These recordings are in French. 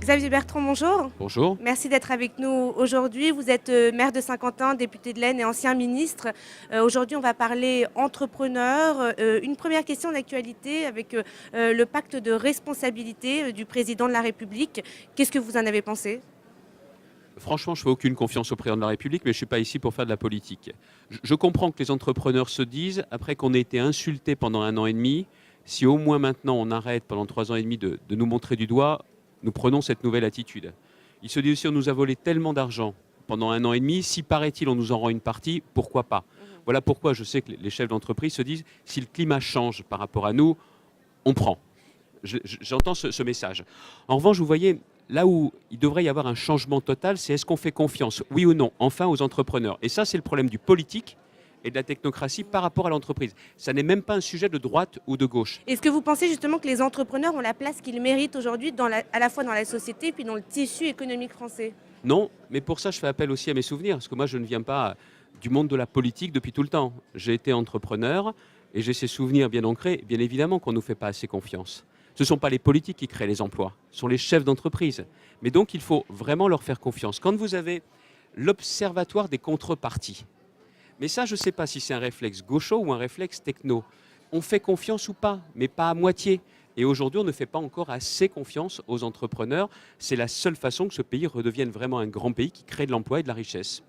Xavier Bertrand, bonjour. Bonjour. Merci d'être avec nous aujourd'hui. Vous êtes maire de Saint-Quentin, député de l'Aisne et ancien ministre. Aujourd'hui, on va parler entrepreneur. Une première question d'actualité avec le pacte de responsabilité du président de la République. Qu'est-ce que vous en avez pensé ? Franchement, je ne fais aucune confiance au président de la République, mais je ne suis pas ici pour faire de la politique. Je comprends que les entrepreneurs se disent, après qu'on ait été insultés pendant 1 an et demi, si au moins maintenant on arrête pendant 3 ans et demi de nous montrer du doigt, nous prenons cette nouvelle attitude. Ils se disent aussi, on nous a volé tellement d'argent pendant 1 an et demi, si paraît-il on nous en rend une partie, pourquoi pas ? Voilà pourquoi je sais que les chefs d'entreprise se disent, si le climat change par rapport à nous, on prend. J'entends ce message. En revanche, vous voyez, là où il devrait y avoir un changement total, c'est est-ce qu'on fait confiance, oui ou non, enfin aux entrepreneurs. Et ça, c'est le problème du politique et de la technocratie par rapport à l'entreprise. Ça n'est même pas un sujet de droite ou de gauche. Est-ce que vous pensez justement que les entrepreneurs ont la place qu'ils méritent aujourd'hui à la fois dans la société et puis dans le tissu économique français ? Non, mais pour ça, je fais appel aussi à mes souvenirs, parce que moi, je ne viens pas du monde de la politique depuis tout le temps. J'ai été entrepreneur et j'ai ces souvenirs bien ancrés. Bien évidemment qu'on ne nous fait pas assez confiance. Ce ne sont pas les politiques qui créent les emplois, ce sont les chefs d'entreprise. Mais donc, il faut vraiment leur faire confiance. Quand vous avez l'observatoire des contreparties, mais ça, je ne sais pas si c'est un réflexe gaucho ou un réflexe techno. On fait confiance ou pas, mais pas à moitié. Et aujourd'hui, on ne fait pas encore assez confiance aux entrepreneurs. C'est la seule façon que ce pays redevienne vraiment un grand pays qui crée de l'emploi et de la richesse.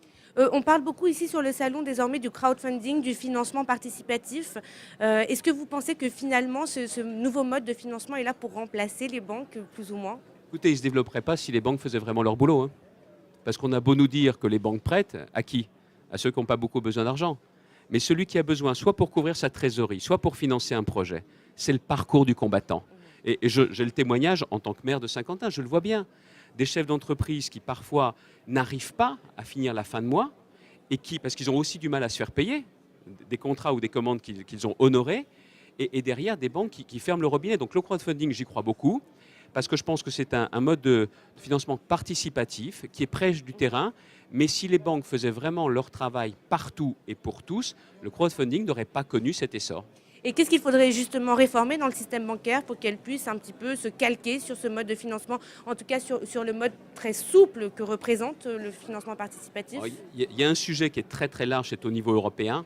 On parle beaucoup ici sur le salon désormais du crowdfunding, du financement participatif. Est-ce que vous pensez que finalement ce nouveau mode de financement est là pour remplacer les banques, plus ou moins ? Écoutez, ils ne se développeraient pas si les banques faisaient vraiment leur boulot. Hein. Parce qu'on a beau nous dire que les banques prêtent, à qui ? À ceux qui n'ont pas beaucoup besoin d'argent. Mais celui qui a besoin, soit pour couvrir sa trésorerie, soit pour financer un projet, c'est le parcours du combattant. Et j'ai le témoignage en tant que maire de Saint-Quentin, je le vois bien. Des chefs d'entreprise qui parfois n'arrivent pas à finir la fin de mois, et qui, parce qu'ils ont aussi du mal à se faire payer, des contrats ou des commandes qu'ils ont honorées, et derrière des banques qui ferment le robinet. Donc le crowdfunding, j'y crois beaucoup, parce que je pense que c'est un mode de financement participatif qui est près du terrain. Mais si les banques faisaient vraiment leur travail partout et pour tous, le crowdfunding n'aurait pas connu cet essor. Et qu'est-ce qu'il faudrait justement réformer dans le système bancaire pour qu'elle puisse un petit peu se calquer sur ce mode de financement, en tout cas sur le mode très souple que représente le financement participatif ? Il y a un sujet qui est très très large, c'est au niveau européen,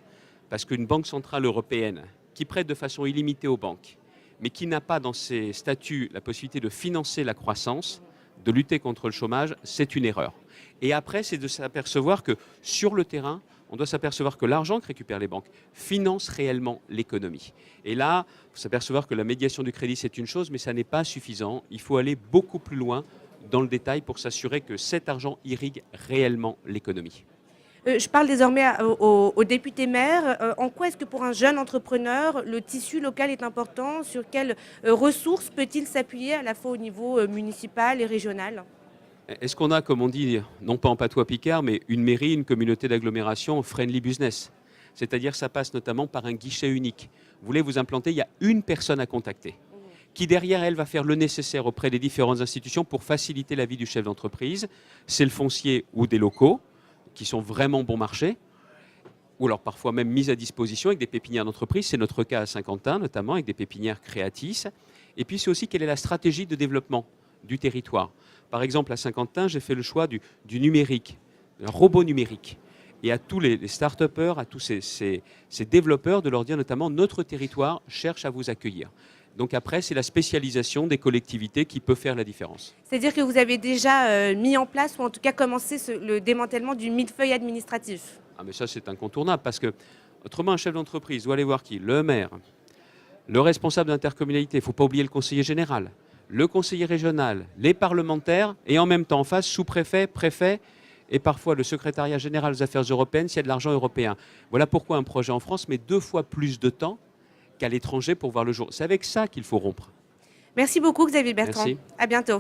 parce qu'une banque centrale européenne qui prête de façon illimitée aux banques, mais qui n'a pas dans ses statuts la possibilité de financer la croissance, de lutter contre le chômage, c'est une erreur. Et après, c'est de s'apercevoir que sur le terrain, on doit s'apercevoir que l'argent que récupèrent les banques finance réellement l'économie. Et là, il faut s'apercevoir que la médiation du crédit, c'est une chose, mais ça n'est pas suffisant. Il faut aller beaucoup plus loin dans le détail pour s'assurer que cet argent irrigue réellement l'économie. Je parle désormais aux députés maires. En quoi est-ce que pour un jeune entrepreneur, le tissu local est important ? Sur quelles ressources peut-il s'appuyer à la fois au niveau municipal et régional ? Est-ce qu'on a, comme on dit, non pas en patois picard, mais une mairie, une communauté d'agglomération friendly business ? C'est-à-dire ça passe notamment par un guichet unique. Vous voulez vous implanter, il y a une personne à contacter, qui derrière elle va faire le nécessaire auprès des différentes institutions pour faciliter la vie du chef d'entreprise. C'est le foncier ou des locaux, qui sont vraiment bon marché, ou alors parfois même mis à disposition avec des pépinières d'entreprise. C'est notre cas à Saint-Quentin, notamment avec des pépinières Creatis. Et puis c'est aussi quelle est la stratégie de développement du territoire. Par exemple, à Saint-Quentin, j'ai fait le choix du numérique, un robot numérique. Et à tous les start-upers, à tous ces développeurs, de leur dire notamment notre territoire cherche à vous accueillir. Donc après, c'est la spécialisation des collectivités qui peut faire la différence. C'est-à-dire que vous avez déjà mis en place, ou en tout cas commencé le démantèlement du millefeuille administratif. Ah mais ça, c'est incontournable, parce que autrement, un chef d'entreprise doit aller voir qui ? Le maire, le responsable d'intercommunalité, il ne faut pas oublier le conseiller général, le conseiller régional, les parlementaires, et en même temps en face, sous-préfet, préfet, et parfois le secrétariat général des affaires européennes s'il y a de l'argent européen. Voilà pourquoi un projet en France met 2 fois plus de temps qu'à l'étranger pour voir le jour. C'est avec ça qu'il faut rompre. Merci beaucoup Xavier Bertrand. Merci. À bientôt.